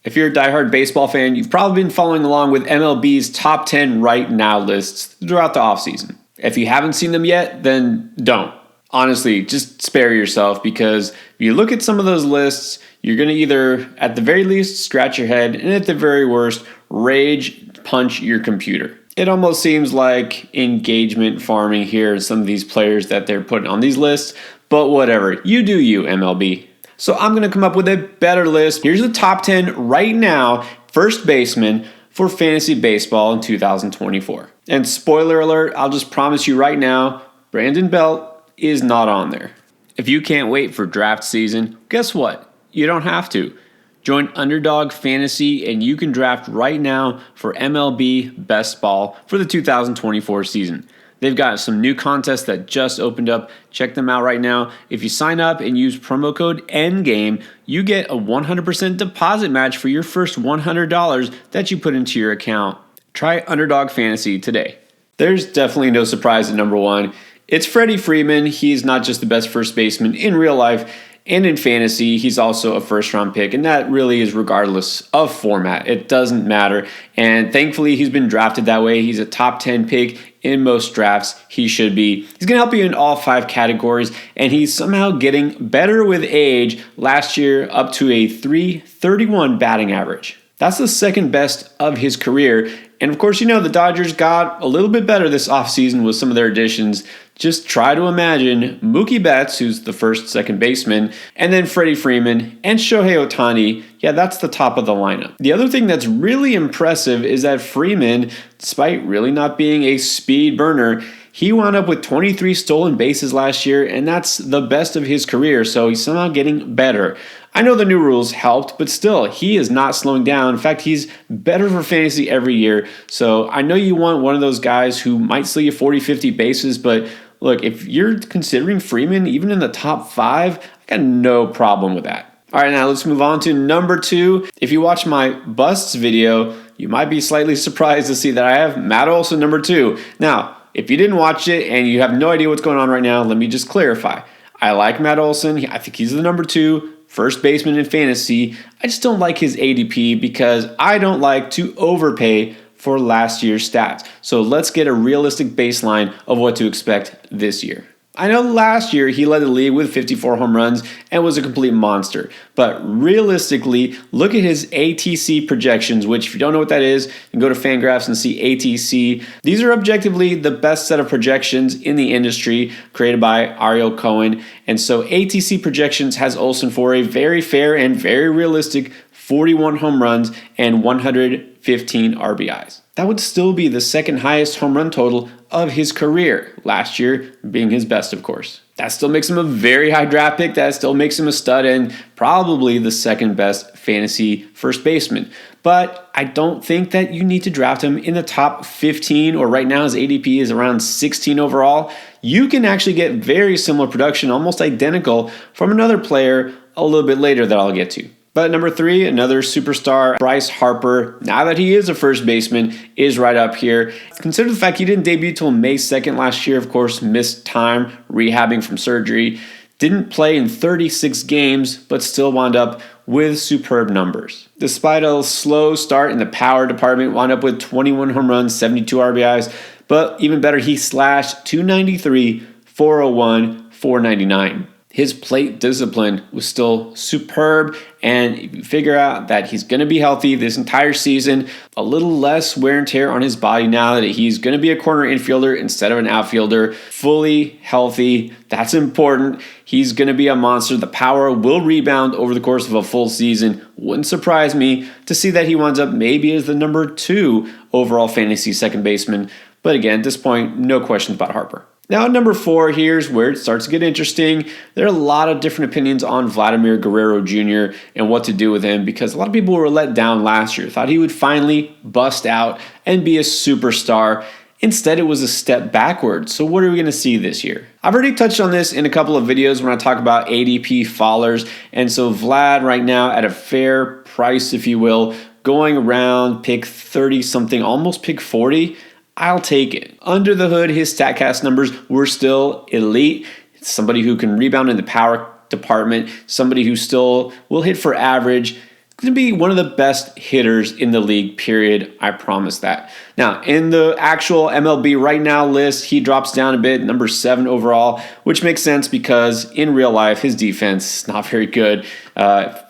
If you're a diehard baseball fan, you've probably been following along with MLB's top 10 right now lists throughout the offseason. If you haven't seen them yet, then don't. Honestly, just spare yourself, because if you look at some of those lists, you're going to either, at the very least, scratch your head, and at the very worst, rage punch your computer. It almost seems like engagement farming here in some of these players that they're putting on these lists, but whatever. You do you, MLB. So I'm going to come up with a better list. Here's the top 10 right now, first baseman for fantasy baseball in 2024. And spoiler alert, I'll just promise you right now, Brandon Belt is not on there. If you can't wait for draft season, guess what? You don't have to. Join Underdog Fantasy and you can draft right now for MLB Best Ball for the 2024 season. They've got some new contests that just opened up. Check them out right now. If you sign up and use promo code Endgame, you get a 100% deposit match for your first $100 that you put into your account. Try Underdog Fantasy today. There's definitely no surprise at number one. It's Freddie Freeman. He's not just the best first baseman in real life and in fantasy. He's also a first-round pick, and that really is regardless of format. It doesn't matter, and thankfully he's been drafted that way. He's a top 10 pick in most drafts. He should be. He's going to help you in all 5 categories, and he's somehow getting better with age. Last year, up to a .331 batting average. That's the second best of his career. And of course, the Dodgers got a little bit better this offseason with some of their additions. Just try to imagine Mookie Betts, who's the first, second baseman, and then Freddie Freeman and Shohei Ohtani. Yeah, that's the top of the lineup. The other thing that's really impressive is that Freeman, despite really not being a speed burner, he wound up with 23 stolen bases last year, and that's the best of his career, so he's somehow getting better. I know the new rules helped, but still, he is not slowing down. In fact, he's better for fantasy every year. So I know you want one of those guys who might steal you 40, 50 bases, but look, if you're considering Freeman even in the top 5, I got no problem with that. All right, now let's move on to number 2. If you watch my busts video, you might be slightly surprised to see that I have Matt Olson number 2. Now, if you didn't watch it and you have no idea what's going on right now, let me just clarify. I like Matt Olson. I think he's the number 2 first baseman in fantasy. I just don't like his ADP because I don't like to overpay for last year's stats. So let's get a realistic baseline of what to expect this year. I know last year he led the league with 54 home runs and was a complete monster. But realistically, look at his ATC projections, which if you don't know what that is, you can go to Fangraphs and see ATC. These are objectively the best set of projections in the industry created by Ariel Cohen. And so ATC projections has Olsen for a very fair and very realistic 41 home runs and 115 RBIs. That would still be the second highest home run total of his career, last year being his best, of course. That still makes him a very high draft pick. That still makes him a stud and probably the second best fantasy first baseman. But I don't think that you need to draft him in the top 15, or right now his ADP is around 16 overall. You can actually get very similar production, almost identical, from another player a little bit later that I'll get to. But number 3, another superstar, Bryce Harper, now that he is a first baseman, is right up here. Consider the fact he didn't debut till May 2nd last year, of course, missed time rehabbing from surgery. Didn't play in 36 games, but still wound up with superb numbers. Despite a slow start in the power department, wound up with 21 home runs, 72 RBIs, but even better, he slashed .293, .401, .499. His plate discipline was still superb, and if you figure out that he's going to be healthy this entire season, a little less wear and tear on his body now that he's going to be a corner infielder instead of an outfielder, fully healthy, that's important. He's going to be a monster. The power will rebound over the course of a full season. Wouldn't surprise me to see that he winds up maybe as the number 2 overall fantasy second baseman. But again, at this point, no questions about Harper. Now at number 4, here's where it starts to get interesting. There are a lot of different opinions on Vladimir Guerrero Jr. and what to do with him, because a lot of people were let down last year, thought he would finally bust out and be a superstar. Instead, it was a step backwards. So what are we going to see this year? I've already touched on this in a couple of videos when I talk about ADP fallers. And so Vlad right now at a fair price, if you will, going around pick 30-something, almost pick 40, I'll take it. Under the hood, his StatCast numbers were still elite. Somebody who can rebound in the power department, somebody who still will hit for average, going to be one of the best hitters in the league, period. I promise that. Now, in the actual MLB right now list, he drops down a bit, number 7 overall, which makes sense because in real life, his defense is not very good.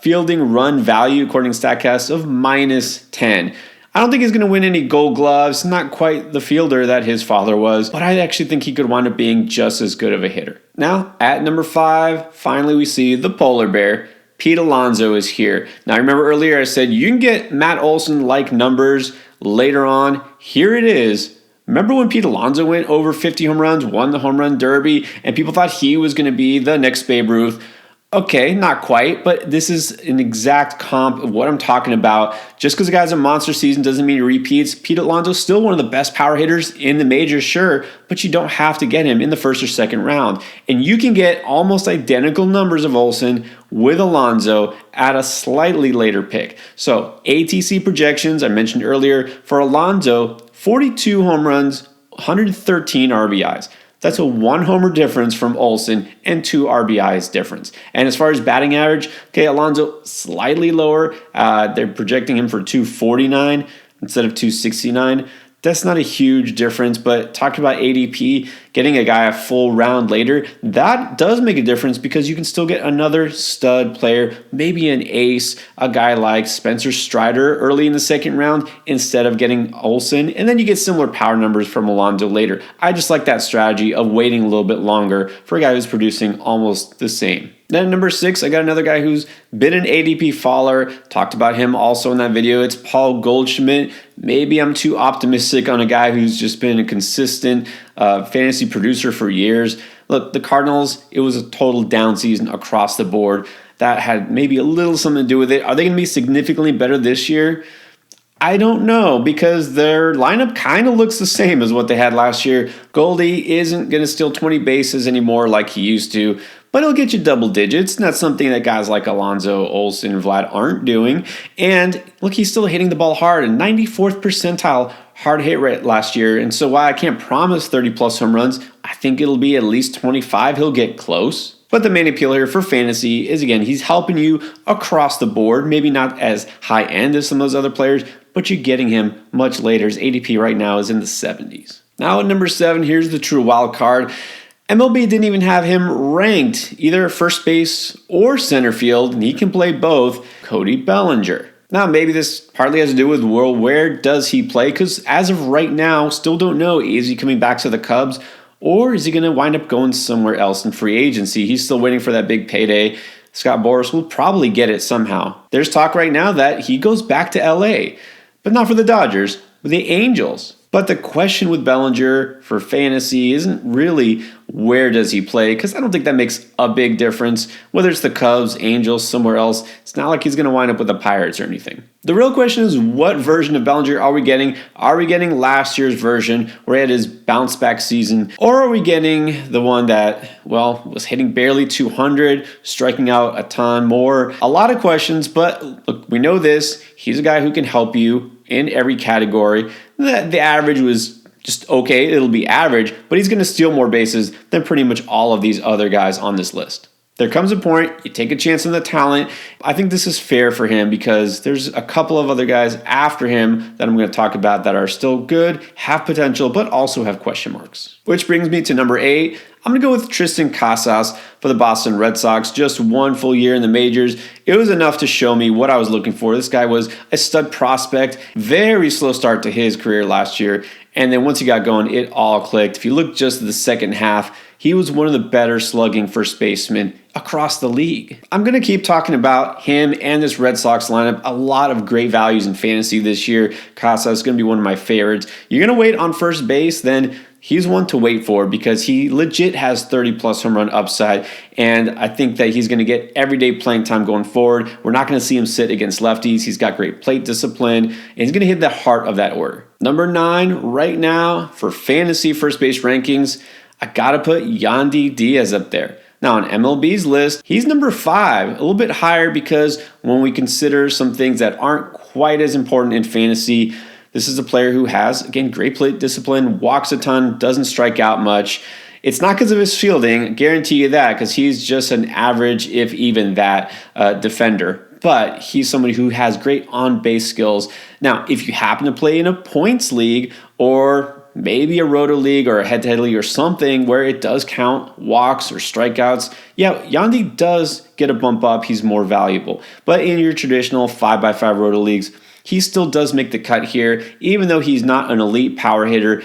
Fielding run value, according to StatCast, of -10. I don't think he's going to win any gold gloves, not quite the fielder that his father was, but I actually think he could wind up being just as good of a hitter. Now, at number 5, finally we see the polar bear. Pete Alonso is here. Now, remember earlier I said you can get Matt Olson-like numbers later on. Here it is. Remember when Pete Alonso went over 50 home runs, won the home run derby, and people thought he was going to be the next Babe Ruth? Okay, not quite, but this is an exact comp of what I'm talking about. Just because a guy's a monster season doesn't mean he repeats. Pete Alonso's still one of the best power hitters in the majors, sure, but you don't have to get him in the first or second round. And you can get almost identical numbers of Olsen with Alonso at a slightly later pick. So ATC projections, I mentioned earlier, for Alonso, 42 home runs, 113 RBIs. That's a 1 homer difference from Olsen and 2 RBIs difference. And as far as batting average, okay, Alonso slightly lower. They're projecting him for 249 instead of 269. That's not a huge difference, but talking about ADP, getting a guy a full round later, that does make a difference because you can still get another stud player, maybe an ace, a guy like Spencer Strider early in the second round instead of getting Olsen, and then you get similar power numbers from Alonso later. I just like that strategy of waiting a little bit longer for a guy who's producing almost the same. Then number 6, I got another guy who's been an ADP faller. Talked about him also in that video. It's Paul Goldschmidt. Maybe I'm too optimistic on a guy who's just been a consistent fantasy producer for years. Look, the Cardinals, it was a total down season across the board. That had maybe a little something to do with it. Are they going to be significantly better this year? I don't know because their lineup kind of looks the same as what they had last year. Goldie isn't going to steal 20 bases anymore like he used to, but he'll get you double digits, and that's something that guys like Alonso, Olsen, and Vlad aren't doing. And look, he's still hitting the ball hard, and 94th percentile hard hit rate last year. And so while I can't promise 30-plus home runs, I think it'll be at least 25. He'll get close. But the main appeal here for fantasy is, again, he's helping you across the board. Maybe not as high end as some of those other players, but you're getting him much later. His ADP right now is in the 70s. Now at number 7, here's the true wild card. MLB didn't even have him ranked either first base or center field, and he can play both. Cody Bellinger. Now, maybe this partly has to do with, well, where does he play? Because as of right now, still don't know, is he coming back to the Cubs? Or is he going to wind up going somewhere else in free agency? He's still waiting for that big payday. Scott Boras will probably get it somehow. There's talk right now that he goes back to LA, but not for the Dodgers, but the Angels. But the question with Bellinger for fantasy isn't really where does he play, because I don't think that makes a big difference. Whether it's the Cubs, Angels, somewhere else, it's not like he's going to wind up with the Pirates or anything. The real question is, what version of Bellinger are we getting? Are we getting last year's version where he had his bounce back season? Or are we getting the one that, well, was hitting barely 200, striking out a ton more? A lot of questions, but look, we know this. He's a guy who can help you in every category. The average was just okay. It'll be average, but he's going to steal more bases than pretty much all of these other guys on this list. There comes a point, you take a chance on the talent. I think this is fair for him because there's a couple of other guys after him that I'm going to talk about that are still good, have potential, but also have question marks. Which brings me to number 8. I'm going to go with Tristan Casas for the Boston Red Sox. Just 1 full year in the majors. It was enough to show me what I was looking for. This guy was a stud prospect. Very slow start to his career last year. And then once he got going, it all clicked. If you look just at the second half, he was one of the better slugging first basemen across the league. I'm going to keep talking about him and this Red Sox lineup. A lot of great values in fantasy this year. Casas is going to be one of my favorites. You're going to wait on first base, then he's one to wait for because he legit has 30-plus home run upside, and I think that he's going to get everyday playing time going forward. We're not going to see him sit against lefties. He's got great plate discipline, and he's going to hit the heart of that order. Number 9 right now for fantasy first base rankings, I got to put Yandy Diaz up there. Now, on MLB's list, he's number 5, a little bit higher because when we consider some things that aren't quite as important in fantasy, this is a player who has, again, great plate discipline, walks a ton, doesn't strike out much. It's not because of his fielding, I guarantee you that, because he's just an average, if even that, defender. but he's somebody who has great on-base skills. Now, if you happen to play in a points league or maybe a roto league or a head-to-head league or something where it does count walks or strikeouts, yeah, Yandy does get a bump up. He's more valuable. But in your traditional 5x5 roto leagues, he still does make the cut here, even though he's not an elite power hitter.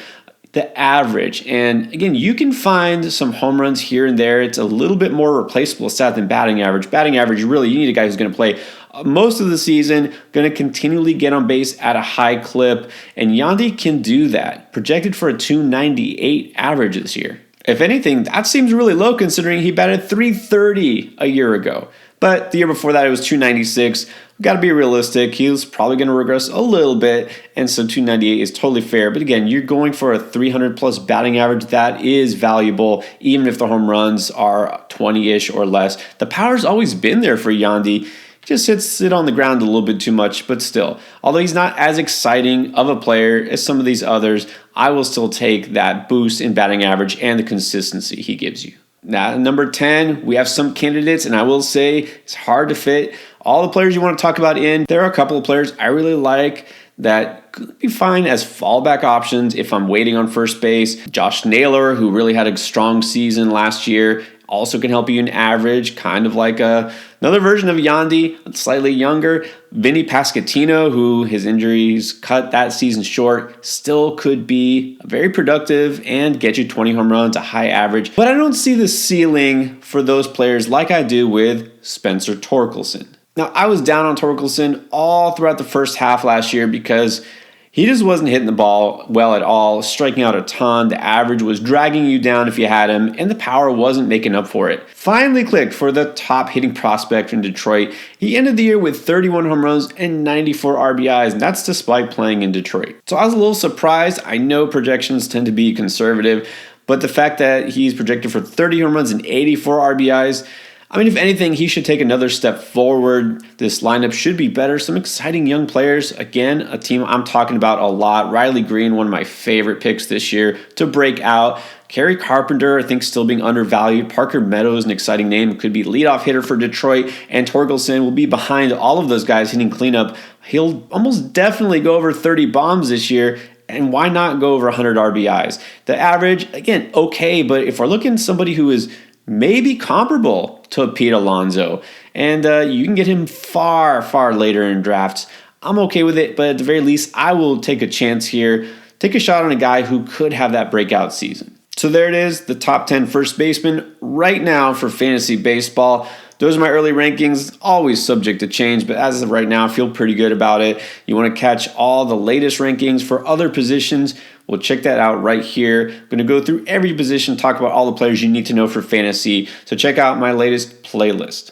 The average, and again, you can find some home runs here and there. It's a little bit more replaceable stat than batting average. Batting average, really, you need a guy who's going to play most of the season, going to continually get on base at a high clip, and Yandy can do that. Projected for a 298 average this year. If anything, that seems really low considering he batted 330 a year ago. But the year before that, it was 296. We've got to be realistic. He was probably going to regress a little bit, and so 298 is totally fair. But again, you're going for a 300-plus batting average. That is valuable, even if the home runs are 20-ish or less. The power's always been there for Yandy. Just hits it on the ground a little bit too much, but still. Although he's not as exciting of a player as some of these others, I will still take that boost in batting average and the consistency he gives you. Now, number 10, we have some candidates, and I will say it's hard to fit all the players you want to talk about in. There are a couple of players I really like that could be fine as fallback options if I'm waiting on first base. Josh Naylor, who really had a strong season last year, also can help you in average, kind of like another version of Yandy, slightly younger. Vinny Pasquantino, who his injuries cut that season short, still could be very productive and get you 20 home runs, a high average. But I don't see the ceiling for those players like I do with Spencer Torkelson. Now, I was down on Torkelson all throughout the first half last year because he just wasn't hitting the ball well at all, striking out a ton. The average was dragging you down if you had him, and the power wasn't making up for it. Finally clicked for the top hitting prospect in Detroit. He ended the year with 31 home runs and 94 RBIs, and that's despite playing in Detroit. So I was a little surprised. I know projections tend to be conservative, but the fact that he's projected for 30 home runs and 84 RBIs, I mean, if anything, he should take another step forward. This lineup should be better. Some exciting young players. Again, a team I'm talking about a lot. Riley Green, one of my favorite picks this year to break out. Kerry Carpenter, I think, still being undervalued. Parker Meadows, an exciting name, could be leadoff hitter for Detroit. And Torkelson will be behind all of those guys hitting cleanup. He'll almost definitely go over 30 bombs this year. And why not go over 100 RBIs? The average, again, okay. But if we're looking at somebody who is maybe comparable to Pete Alonso, and you can get him far, far later in drafts, I'm okay with it, but at the very least, I will take a chance here, take a shot on a guy who could have that breakout season. So there it is, the top 10 first basemen right now for fantasy baseball. Those are my early rankings, always subject to change, but as of right now, I feel pretty good about it. You want to catch all the latest rankings for other positions, well, check that out right here. I'm going to go through every position, talk about all the players you need to know for fantasy, so check out my latest playlist.